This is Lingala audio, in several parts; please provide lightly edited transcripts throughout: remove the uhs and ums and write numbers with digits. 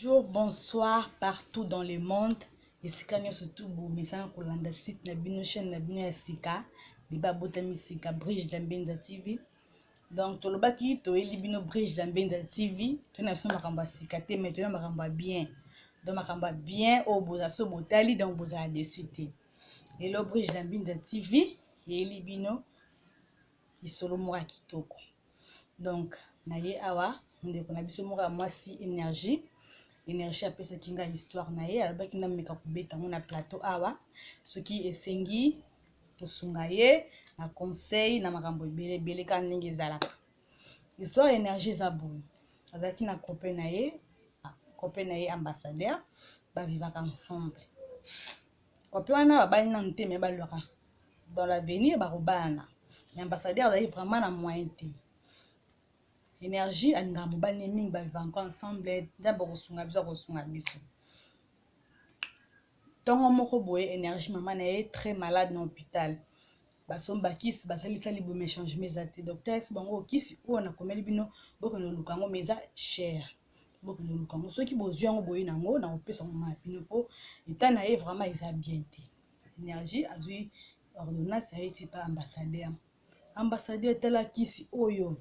Bonjour, bonsoir partout dans le monde. Et c'est quand surtout pour mes amis pour l'anda site na bino chaîne na bino Sika, biba botami Sika Bridge Dambenza TV. Donc to lobaki to eli bino Bridge Dambenza TV, to na biso makamba Sika te mais to na makamba bien. Donc makamba bien au boza so botali donc boza dessus te. Et le Bridge Dambenza TV eli bino isolo mora kitoko. Donc na ye awa ndeko na biso mora mwasi énergie. Énergie apesa kinga histoire na ye alobaki na meka kobeta ngo na plateau awa soki esengi tosunga ye na conseil na makambo ebele ka ndenge ezalaka. Histoire énergie eza boye azalaki na copain na ye ambassadeur bavivaka ensemble. Copain wana babali nanu te me balwaka dans l'avenir bakobana mais ambassadeur azali vraiment na moyen te. Énergie alinga mobali ne mingi baviva encore ensemble nzambe kosunga biso. Tongo moko boye énergie maman na ye très malade na hôpital. Basomba kisi basalisa libo me changement ezate docteur esi bango kisi oyo na komeli bino bokende luka yango mais eza cher. Bokende luka yango soki bozwi yango boye nango na kopesa ngo ma bino po état na ye vraiment eza bien te. Énergie azwi ordonnance ya eti pa ambassadeur. Ambassadeur tela kisi oyo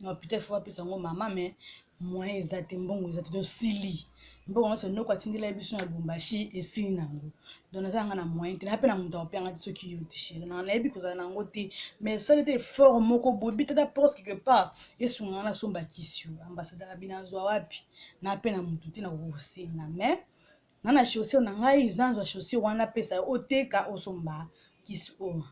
na hôpital faut apesa ngo mama mais moyen ezate mbongo ezate to sili. Mbongo so noko atindela biso na Lubumbashi esili nango. Donc nazanga na moyen te na pe na muta opanga ti soki yo tishire na yebi kozala nango te mais ça était fort moko bobi tata porte quelque part esunga na somba kisio ambassadeur abina zo wapi na pe na mutu te na kosenga mais na chaussure na ngai na chaussure wana pesa oteka osomba kisi o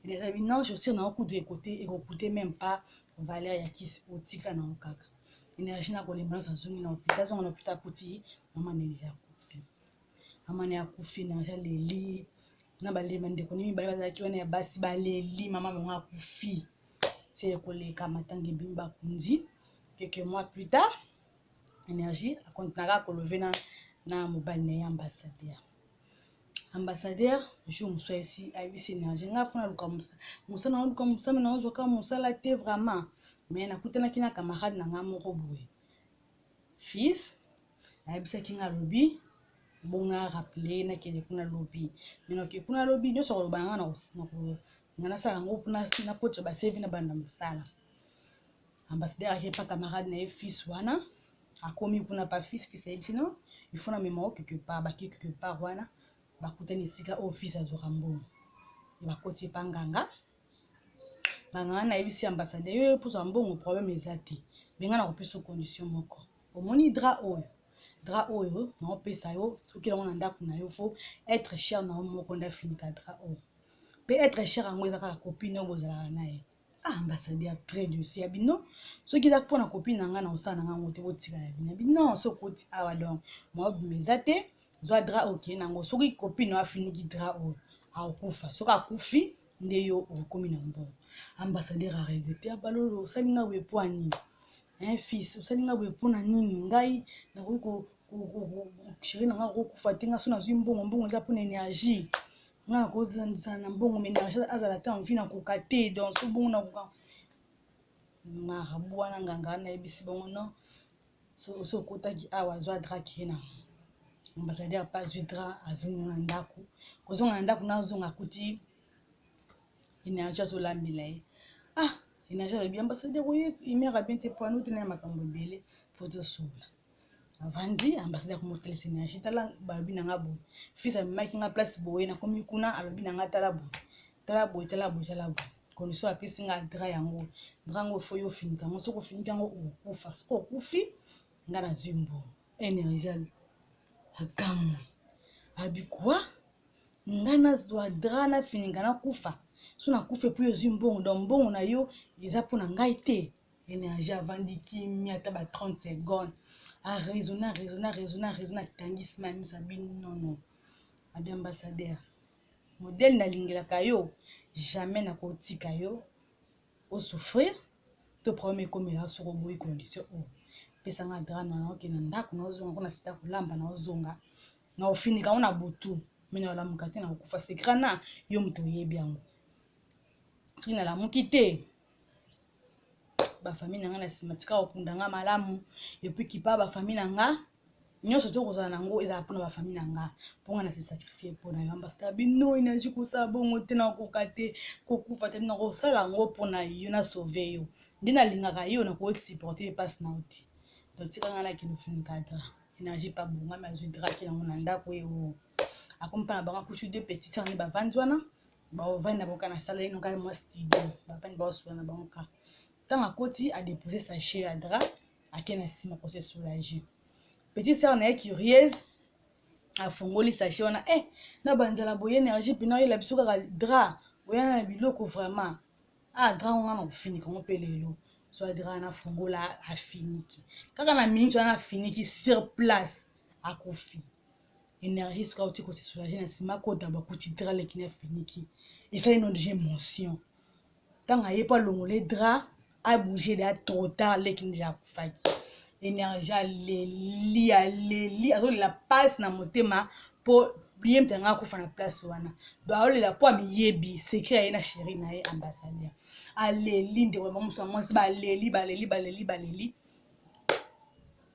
les habitants chaussure na coûte de côté et coûter même pas valeur ya kisi otika na okaka. Énergie na kolemba sa zungi na hôpital zonga na hôpital kuti mama ne ya kufi. Mama ne ya kufi na leli na balema ndeko nimi bale bazaki wana ya basi baleli mama mwa kufi. C'est koleka matangi bimba kunzi. Quelques mois plus tard énergie a continuera ko lever na mobile na ambassadeur. Ambassadeur jour muso ici a visi énergie nga fona luka musa na luka musa na ozo ka musa la te vraiment mais na kutana kina camarade na nga moko boye fils a bisa kinga lobi bonga rappeler na kende kuna lobi mais no ke kuna lobi nyo so ko banga na na sala ngo kuna na coach ba save na banda musala. Ambassadeur a pas camarade na fils wana akomi kuna pa fils a dit non il faut na mémoire quelque part ba quelque part wana bakutani sika office azokambo bakoti panganga banga na ebisi ambassadeur yo pour mbongo problème ezati benga na kopesa condition moko omoni drap oyo na opesa yo soki na ndako na yo faut être cher na moko nda finika drap oyo pe être cher ango ezaka copine yo bozala na ye ambassadeur très dossier bino soki da pona copine nanga na osana nanga ngote botika ya bino so koti awa donc moi bizate zwa drap ok nango soki copine wa finiki drap o akufa soki akufi nde yo okomi na mbongo. Ambassadeur a regretté abalolo salinga we poani fils salinga we pona nini ngai na ko chérie nanga ko kufa tinga so na zwi mbongo za pona énergie nga ko zanza na mbongo ménage azala ta envie na kokate donc so bongo na koka nga bwana nganga na ebisi bongo non so kotaki awa zwa drap kina ambassadeur pas zudra azonga ndako kozonga ndako na zonga kuti énergie so lambila énergie a bien ambassadeur oye imera bien te poano te na makambo belé photo sola avandi ambassadeur ko motel énergie tala babi na ngabo fils a maki nga place boye na komi kuna alobi na nga tala bo condition a pesi nga dra yango drango fo yo finika mo so ko finika ngo okufa so okufi nga na zimbo énergie akamu abikwa ngana zwa dra na fininga na kufa so na kufe po yo zimbongo donc mbongo na yo eza pona ngai te. Énergie avandiki miata ba 30 secondes a raisonner tangisma misa bin non abi ambassadeur modèle na lingela kayo jamais na kotika yo au souffrir to premier comme la sur boy condition pesa nga dra na ok na ndako na ozonga kuna sita kulamba na ozonga na ofinika ona butu mais na la mukate na kufa secret na yo mto yebi yango soki na la mukite ba famille nanga na simatika okundanga malamu et puis kipa ba famille nanga nyonso to kozala nango ezala mpona bafamille na nga mponga na se sacrifie mpona yo ambassadeur bino énergie kosala bongo te na koka te kokufa te na kosala yango mpona yo na sauve yo nde nalingaka yo na kosupporte epasi na yo te donc tika nga nakende ofunika dra énergie pa bongami azwi dra ke nango na ndako oyo akomi mpa na bango akuti 2 petits sœurs nde bavandi wana bavandi na bango na sala enoka mwa studio bavandi baosola na bango ka ntango akoti adepose sachet ya dra ake na nsima kose soulage petite sœur na ye curieuse afongoli sachet wana na banzala boye énergie mpena oyela biso kaka dra oyana na biloko vraiment dra ngo ngana kofinika ngo mpe lelo so dra na fongola afiniki kaka na minute wana afiniki sur place akofi énergie soka oti kose soulage na nsima kota bakuti dra leki na afiniki esali no déjà émotion ntango aye mpo alongole dra abouge de trop tard leki déjà akufaki énergie aleli azolela pasi na motema mpo ye mpe anga akufa na place wana donc aolela mpo amiyebi secret aye na chéri na ye ambassadeur aleli ndeko bamosusu mwasi baleli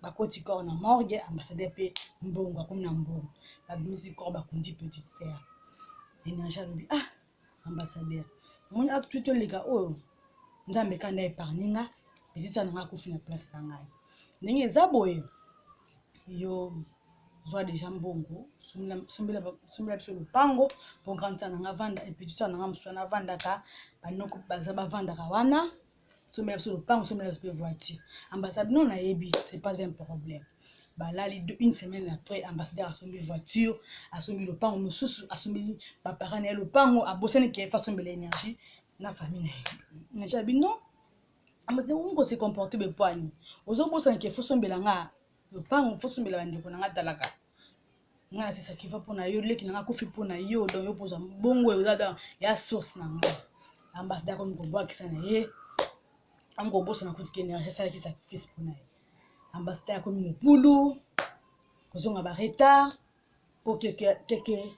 bakoti corps na morgue ambassadeur mpe mbongo akomi na mbongo babimisi corps bakundi petite sœur énergie alobi ambassadeur omoni acte toleka oyo nzambe kanda épargne nga petite sœur nanga akufi na place na ngai ndenge eza boye yo zwa deja mbongo sombela biso lopango mpo grande sœur nanga vanda petite sœur nanga mosusu wana avandaka banoko baza bavandaka wana sombela biso lopango sombela biso mpe voiture ambassade non nayebi c'est pas un problème balali une semaine après ambassadeur asombi voiture asombi lopango mosusu asombi baparent na ye lopango abosani ke fa sombela énergie na famille na ye najabi non ambassadeur ongo se comporter be poani ozobosana ke fosombela nga lopango fosombela bandeko na nga talaka nga na sisa kiva mpona yo leki na nga kofi mpona yo donc yo poza bongo ezada ya source na nga ambassadeur komi kobwakisa na ye angobosana kuti ke énergie esalaki sacrifice mpona ye ambassadeur akomi mopulu kozonga baretard po keke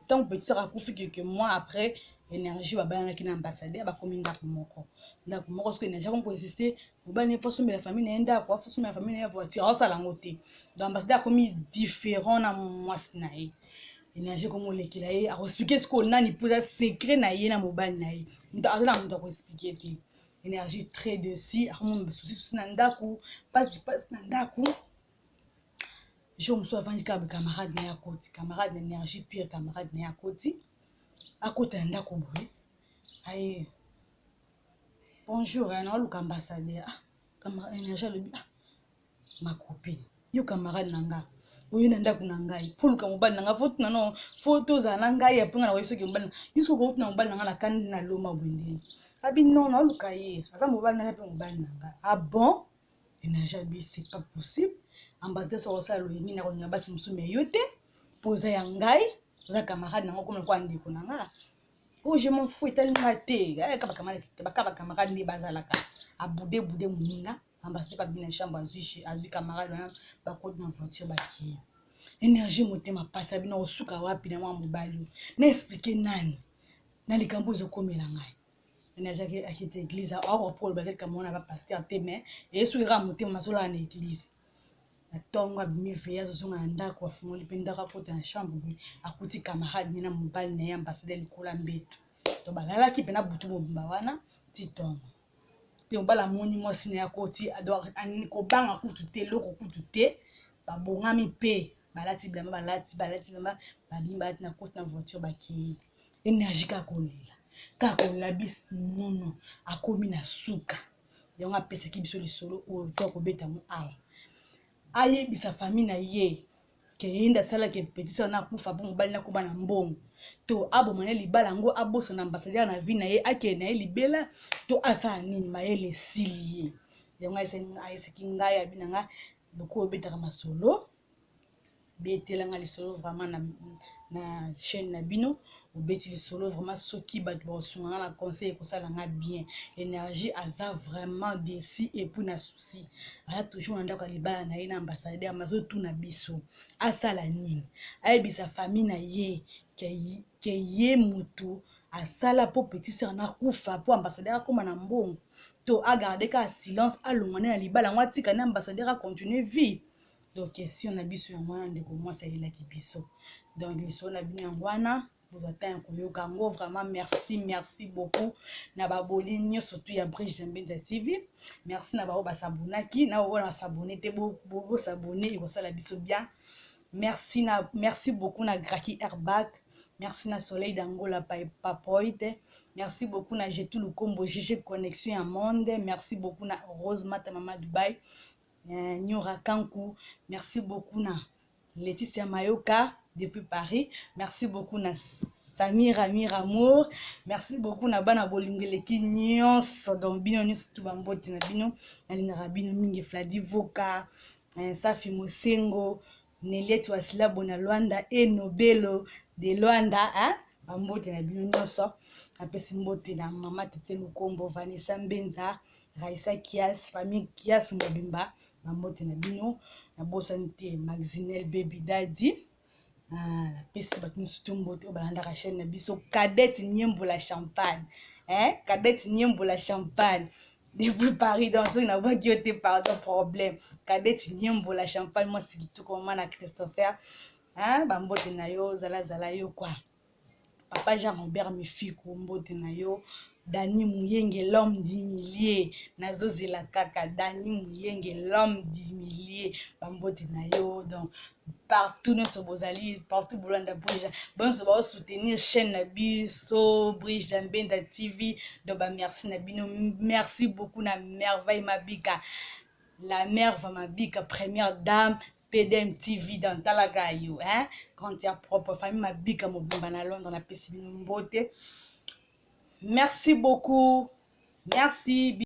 ntango petit sœur akufi quelques mois après énergie babalanaki na ambassadeur bakomi ndako moko soki énergie akomi koinsiste mobali ne fosombela famille na ye ndako afosombela famille na ye voiture aosala yango te donc ambassadeur akomi différent na mwasi na ye énergie komolekela ye akoexplike sikoyo nani mpo eza secret na ye na mobali na ye aza na moto akoexplike te énergie très de si akomona susi na ndako pasi na ndako jour mosusu avandi kaka camarade na ye akoti camarade na énergie pire camarade na ye akota na ndako boye aye bonjour naoluka ambassadeur énergie alobi ma copine yo camarade na nga oyo na ndako na ngai mpo luka mobali na nga foto nano foto ozala na ngai apenga na koyebi soki mobali na yo soki okouti na mobali na nga na kandi na loma bwendeni abi non naoluka ye aza mobali na ye mpe mobali na nga bon énergie alobi c'est pas possible ambassadeur soko osala loyengi na kolinga basi mosusu me yo te mpo oza ya ngai oza camarade nango komi kwa ndeko na nga je m'en fous etali nga te baka bacamarade nde bazalaka abude moninga ambassadeur babi na chambre azwi camarade wana bakoti na voiture bakie énergie motema pasi abi na osuka wapi na mwa mobali oyo na explike nani na likambo ezokomela ngai énergie akite église aokopola bakelika mona bapaster te mais esuki kaka motema azolala na église ntongo abimi veille azozonga na ndako afungoli mpe ndako akota na chambre boye akuti camarade ne na mobali na ye ambassadeur likola mbeto to balalaki mpe na butu mobimba wana ti ntongo mpe mobali amoni mwasi na ye akoti kobanga kutu te eloko kutu te babongami mpe balati bilamba babimi balati na koti na voiture bakei énergie kaka kolela bisi nono akomi na suka yango apesaki biso lisolo oyo to akobeta mo awa ayebisa famille na ye ke yenda asalaki petit sœur na akufa mpo mobali nakoba na mbongo to aboma na libala yango abosana ambassadeur na vie na ye akende na ye libela to asala nini mayele esili ye yango ayesaki ngai abi na nga lokola obetaka masolo betelanga lisolo vraiment na chaîne na bino obeti lisolo vraiment soki bato bakosunganga na conseil ekosalanga bien énergie aza vraiment desi epuis na souci aza toujours na ndako ya libala na ye na ambassadeur mazotuna biso asala nini ayebisa famille na ye ke ye mutu asala po petit sœur nakufa po ambassadeur akoma na mbongo to agarde ka silence alongwane na libala yango atika na ambassadeur acontinue vie donc question na biso yango wana ndeko mwasi ayelaki biso donc lisolo na bino yango wana bozata ya koyoka yango vraiment merci beaucoup na baboli nyonso tu ya Brigitte Zambinda TV merci na bao basabonaki na bao basabone te bosabone ekosala biso bien merci beaucoup na Graki Airbag merci na Soleil d'Angola Papoite merci beaucoup na Jetou Lukombo GG Connexion ya Monde merci beaucoup na Rose Mata Mama Dubai Nyora Kankou merci beaucoup na Laetitia Mayoka depuis Paris merci beaucoup na Samira Amour merci beaucoup na bana bolingeleki nyonso donc bino nyonso tu bambote na bino nalingaka bino mingi Fladi Voka Safi Mosengo Neliet Wasila Bona Luanda Nobelo de Luanda bambote na bino nyonso apesi mbote na mama Tete Lukombo Vanessa Mbenza Raisa Kias famille Kias Mobimba bambote na bino na bosani te Maxinel Baby Daddy napesi bato nyonso mbote oyo balandaka chaîne na biso Cadette Nyembola Champagne Cadette Nyembola Champagne depuis Paris donc soki nabwaki yo te pardon problème Cadette Nyembola Champagne mwasi kitoko mama na Christopher bambote na yo zala yo kwa papa Jean-Robert Mifiku mbote na yo Dani Muyenge l'homme du millier nazozela kaka Dani Muyenge l'homme du millier bambote na yo donc partout nyonso bozali partout bolanda Brigitte bonso bao soutenir chaîne na biso Brigitte Zambinda TV donc merci na bino merci beaucoup na Merveille Mabika la Merve Mabika première dame PDM TV dans Talagayo quand il y a propre famille Mabika Mobimba na Londres na pesi bino mbote merci beaucoup merci